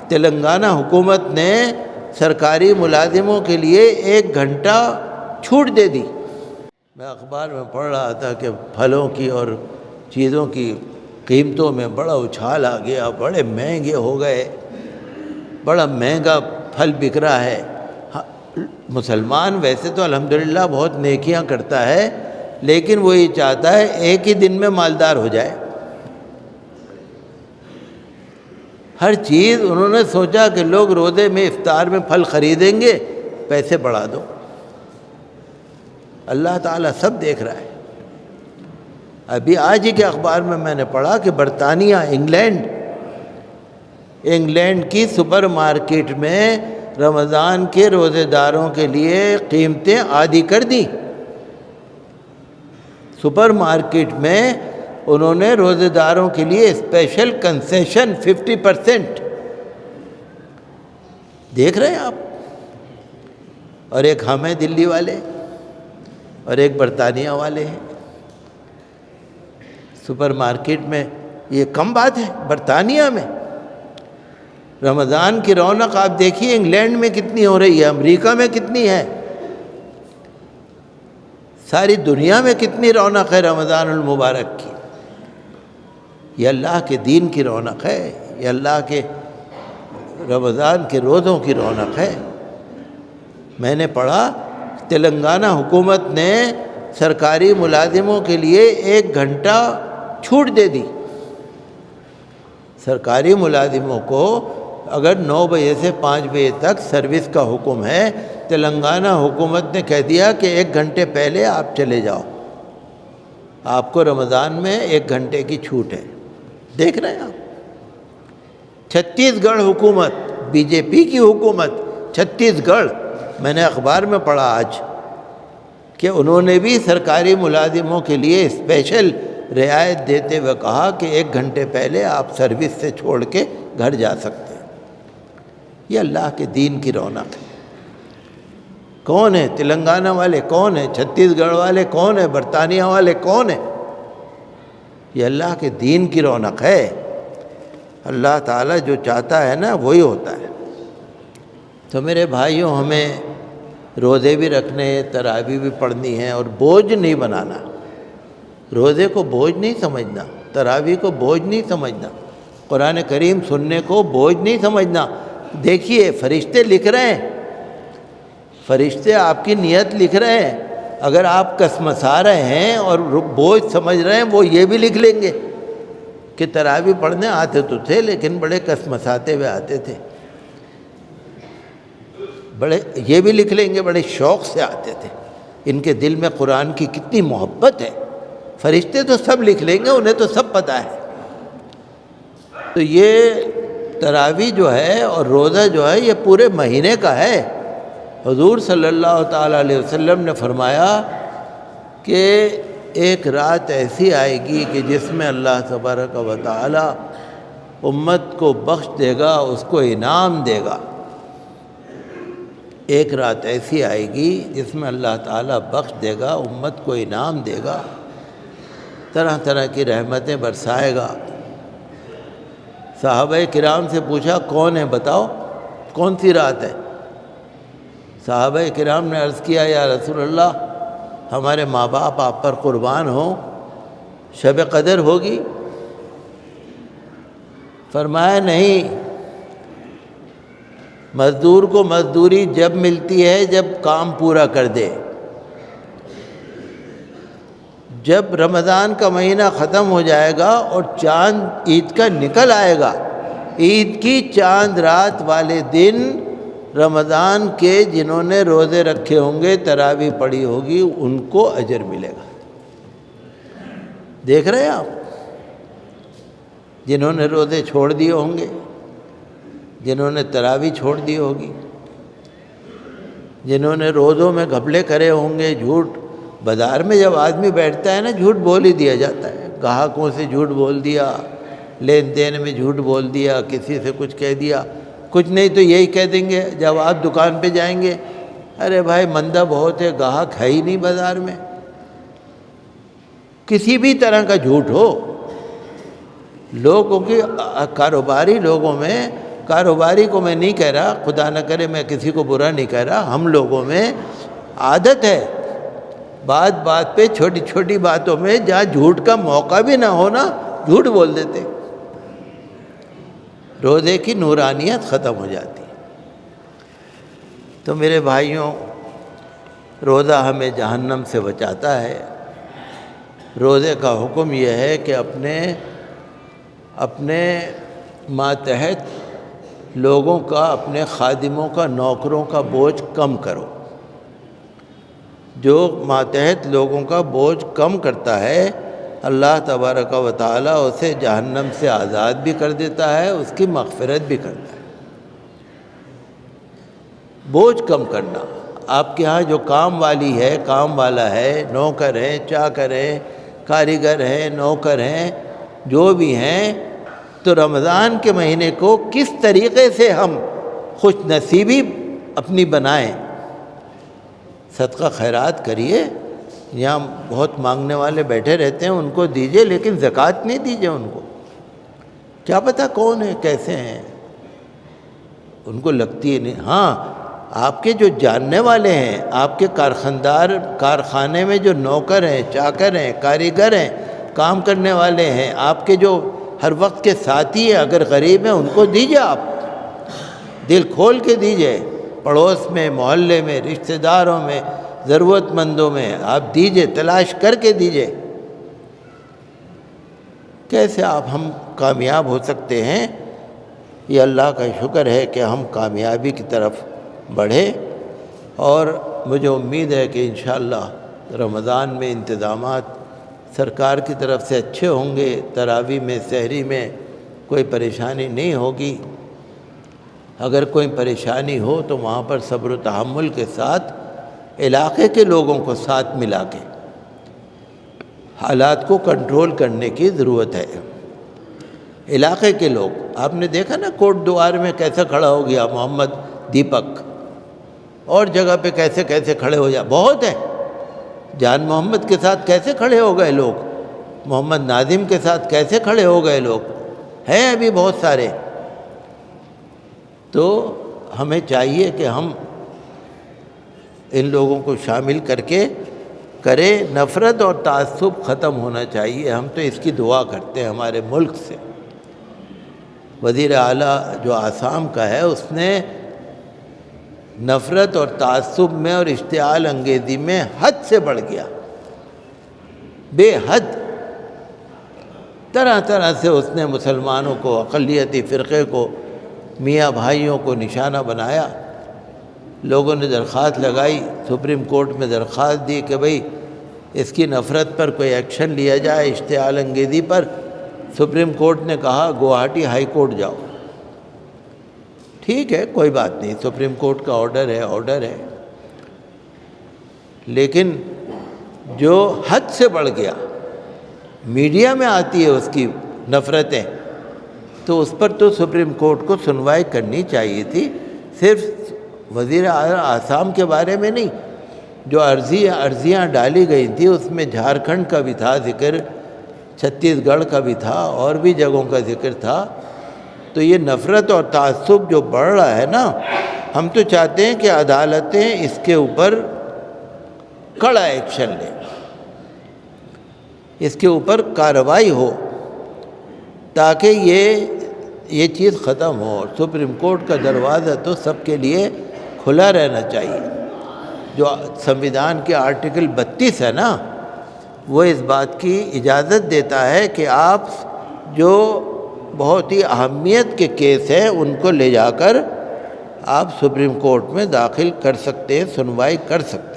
تلنگانہ حکومت نے سرکاری ملازموں کے لیے 1 گھنٹہ چھوٹ دے دی۔ میں اخبار میں پڑھ رہا تھا کہ پھلوں کی اور چیزوں کی قیمتوں میں بڑا اچھال آ گیا، بڑے مہنگے ہو گئے، بڑا مہنگا پھل بک رہا ہے۔ مسلمان ویسے تو الحمدللہ بہت نیکیاں کرتا ہے، لیکن وہ یہ چاہتا ہے ایک ہی دن میں مالدار ہو جائے۔ ہر چیز انہوں نے سوچا کہ لوگ روزے میں افطار میں پھل خریدیں گے، پیسے بڑھا دو۔ اللہ تعالیٰ سب دیکھ رہا ہے۔ ابھی آج ہی کے اخبار میں نے پڑھا کہ برطانیہ، انگلینڈ کی سپر مارکیٹ میں رمضان کے روزے داروں کے لیے قیمتیں آدھی کر دی۔ سپر مارکیٹ میں انہوں نے روزے داروں کے لیے اسپیشل کنسیشن 50%، دیکھ رہے ہیں آپ۔ اور ایک ہم ہیں دلی والے اور ایک برطانیہ والے ہیں۔ سپر مارکیٹ میں یہ کم بات ہے؟ برطانیہ میں رمضان کی رونق آپ دیکھیے انگلینڈ میں کتنی ہو رہی ہے، امریکہ میں کتنی ہے، ساری دنیا میں کتنی رونق ہے رمضان المبارک کی۔ یہ اللہ کے دین کی رونق ہے، یہ اللہ کے رمضان کے روزوں کی رونق ہے۔ میں نے پڑھا تلنگانہ حکومت نے سرکاری ملازموں کے لیے 1 گھنٹہ چھوٹ دے دی۔ سرکاری ملازموں کو اگر 9 بجے سے 5 بجے تک سروس کا حکم ہے، تلنگانہ حکومت نے کہہ دیا کہ 1 گھنٹے پہلے آپ چلے جاؤ، آپ کو رمضان میں 1 گھنٹے کی چھوٹ ہے۔ دیکھ رہے ہیں آپ، چھتیس گڑھ حکومت، بی جے پی کی حکومت، چھتیس گڑھ، میں نے اخبار میں پڑھا آج کہ انہوں نے بھی سرکاری ملازموں کے لیے اسپیشل رعایت دیتے ہوئے کہا کہ 1 گھنٹے پہلے آپ سروس سے چھوڑ کے گھر جا سکتے ہیں۔ یہ اللہ کے دین کی رونق ہے۔ کون ہے تلنگانہ والے، کون ہے چھتیس گڑھ والے، کون ہے برطانیہ والے، کون ہے؟ یہ اللہ کے دین کی رونق ہے۔ اللہ تعالیٰ جو چاہتا ہے نا وہی ہوتا ہے۔ تو میرے بھائیوں، ہمیں روزے بھی رکھنے، تراویح بھی پڑھنی ہے، اور بوجھ نہیں بنانا۔ روزے کو بوجھ نہیں سمجھنا، تراویح کو بوجھ نہیں سمجھنا، قرآن کریم سننے کو بوجھ نہیں سمجھنا۔ دیکھیے فرشتے لکھ رہے ہیں، فرشتے آپ کی نیت لکھ رہے ہیں۔ اگر آپ کسمسا رہے ہیں اور بوجھ سمجھ رہے ہیں، وہ یہ بھی لکھ لیں گے کہ تراویح پڑھنے آتے تو تھے لیکن بڑے کسمساتے ہوئے آتے تھے، بڑے یہ بھی لکھ لیں گے بڑے شوق سے آتے تھے، ان کے دل میں قرآن کی کتنی محبت ہے۔ فرشتے تو سب لکھ لیں گے، انہیں تو سب پتہ ہے۔ تو یہ تراویح جو ہے اور روزہ جو ہے یہ پورے مہینے کا ہے۔ حضور صلی اللہ تعالیٰ علیہ وسلم نے فرمایا کہ ایک رات ایسی آئے گی کہ جس میں اللہ تبارک و تعالیٰ امت کو بخش دے گا، اس کو انعام دے گا۔ ایک رات ایسی آئے گی جس میں اللہ تعالیٰ بخش دے گا، امت کو انعام دے گا، طرح طرح کی رحمتیں برسائے گا۔ صحابہ کرام سے پوچھا کون ہے بتاؤ، کون سی رات ہے؟ صحابہ کرام نے عرض کیا یا رسول اللہ، ہمارے ماں باپ آپ پر قربان ہوں، شب قدر ہوگی؟ فرمایا نہیں، مزدور کو مزدوری جب ملتی ہے جب کام پورا کر دے۔ جب رمضان کا مہینہ ختم ہو جائے گا اور چاند عید کا نکل آئے گا، عید کی چاند رات والے دن رمضان کے جنہوں نے روزے رکھے ہوں گے، تراویح پڑھی ہوگی، ان کو اجر ملے گا۔ دیکھ رہے ہیں آپ، جنہوں نے روزے چھوڑ دیے ہوں گے، جنہوں نے تراویح چھوڑ دی ہوگی، جنہوں نے روزوں میں گھپلے کرے ہوں گے، جھوٹ، بازار میں جب آدمی بیٹھتا ہے نا جھوٹ بول ہی دیا جاتا ہے، گاہکوں سے جھوٹ بول دیا، لین دین میں جھوٹ بول دیا، کسی سے کچھ کہہ دیا، کچھ نہیں تو یہی کہہ دیں گے جب آپ دکان پہ جائیں گے، ارے بھائی مندہ بہت ہے، گاہک ہے ہی نہیں بازار میں۔ کسی بھی طرح کا جھوٹ ہو، لوگوں کی کاروباری لوگوں میں کاروباری کو میں نہیں کہہ رہا، خدا نہ کرے میں کسی کو برا نہیں کہہ رہا، ہم لوگوں میں عادت ہے بات بات پہ، چھوٹی چھوٹی باتوں میں جہاں جھوٹ کا موقع بھی نہ ہونا جھوٹ بول دیتے، روزے کی نورانیت ختم ہو جاتی۔ تو میرے بھائیوں، روزہ ہمیں جہنم سے بچاتا ہے۔ روزے کا حکم یہ ہے کہ اپنے ماتحت لوگوں کا، اپنے خادموں کا، نوکروں کا بوجھ کم کرو۔ جو ماتحت لوگوں کا بوجھ کم کرتا ہے، اللہ تبارک و تعالیٰ اسے جہنم سے آزاد بھی کر دیتا ہے، اس کی مغفرت بھی کرتا ہے۔ بوجھ کم کرنا، آپ کے ہاں جو کام والی ہے، کام والا ہے، نوکر ہیں، چاکر ہیں، کاریگر ہیں، نوکر ہیں، جو بھی ہیں، تو رمضان کے مہینے کو کس طریقے سے ہم خوش نصیبی اپنی بنائیں۔ صدقہ خیرات کریے، یہاں بہت مانگنے والے بیٹھے رہتے ہیں، ان کو دیجئے، لیکن زکوٰۃ نہیں دیجئے ان کو۔ کیا پتہ کون ہے، کیسے ہیں، ان کو لگتی ہے نہیں۔ ہاں، آپ کے جو جاننے والے ہیں، آپ کے کارخانے میں جو نوکر ہیں، چاکر ہیں، کاریگر ہیں، کام کرنے والے ہیں، آپ کے جو ہر وقت کے ساتھی ہیں، اگر غریب ہیں ان کو دیجئے، آپ دل کھول کے دیجئے، پڑوس میں، محلے میں، رشتہ داروں میں، ضرورت مندوں میں آپ دیجئے، تلاش کر کے دیجئے۔ کیسے ہم کامیاب ہو سکتے ہیں؟ یہ اللہ کا شکر ہے کہ ہم کامیابی کی طرف بڑھے، اور مجھے امید ہے کہ انشاءاللہ رمضان میں انتظامات سرکار کی طرف سے اچھے ہوں گے، تراویح میں، سحری میں کوئی پریشانی نہیں ہوگی۔ اگر کوئی پریشانی ہو تو وہاں پر صبر و تحمل کے ساتھ علاقے کے لوگوں کو ساتھ ملا کے حالات کو کنٹرول کرنے کی ضرورت ہے۔ علاقے کے لوگ، آپ نے دیکھا نا کوٹ دوار میں کیسے کھڑا ہو گیا محمد دیپک، اور جگہ پہ کیسے کیسے کھڑے ہو بہت ہے۔ جان محمد کے ساتھ کیسے کھڑے ہو گئے لوگ، محمد ناظم کے ساتھ کیسے کھڑے ہو گئے لوگ، ہیں ابھی بہت سارے۔ تو ہمیں چاہیے کہ ہم ان لوگوں کو شامل کر کے کریں، نفرت اور تعصب ختم ہونا چاہیے۔ ہم تو اس کی دعا کرتے ہیں ہمارے ملک سے۔ وزیر اعلیٰ جو آسام کا ہے، اس نے نفرت اور تعصب میں اور اشتعال انگیزی میں حد سے بڑھ گیا، بے حد، طرح طرح سے اس نے مسلمانوں کو، اقلیتی فرقے کو، میاں بھائیوں کو نشانہ بنایا۔ لوگوں نے درخواست لگائی، سپریم کورٹ میں درخواست دی کہ بھئی اس کی نفرت پر کوئی ایکشن لیا جائے، اشتعال انگیزی پر۔ سپریم کورٹ نے کہا گوہاٹی ہائی کورٹ جاؤ۔ ٹھیک ہے، کوئی بات نہیں، سپریم کورٹ کا آرڈر ہے، لیکن جو حد سے بڑھ گیا، میڈیا میں آتی ہے اس کی نفرتیں، تو اس پر تو سپریم کورٹ کو سنوائی کرنی چاہیے تھی۔ صرف وزیر اعلیٰ آسام کے بارے میں نہیں، جو عرضیاں ڈالی گئی تھیں اس میں جھارکھنڈ کا بھی تھا ذکر، چھتیس گڑھ کا بھی تھا، اور بھی جگہوں کا ذکر تھا۔ تو یہ نفرت اور تعصب جو بڑھ رہا ہے نا، ہم تو چاہتے ہیں کہ عدالتیں اس کے اوپر کڑا ایکشن لیں، اس کے اوپر کارروائی ہو، تاکہ یہ چیز ختم ہو۔ اور سپریم کورٹ کا دروازہ تو سب کے لیے کھلا رہنا چاہیے۔ جو سنویدھان کے آرٹیکل 32 ہے نا، وہ اس بات کی اجازت دیتا ہے کہ آپ جو بہت ہی اہمیت کے کیس ہیں ان کو لے جا کر آپ سپریم کورٹ میں داخل کر سکتے ہیں، سنوائی کر سکتے ہیں۔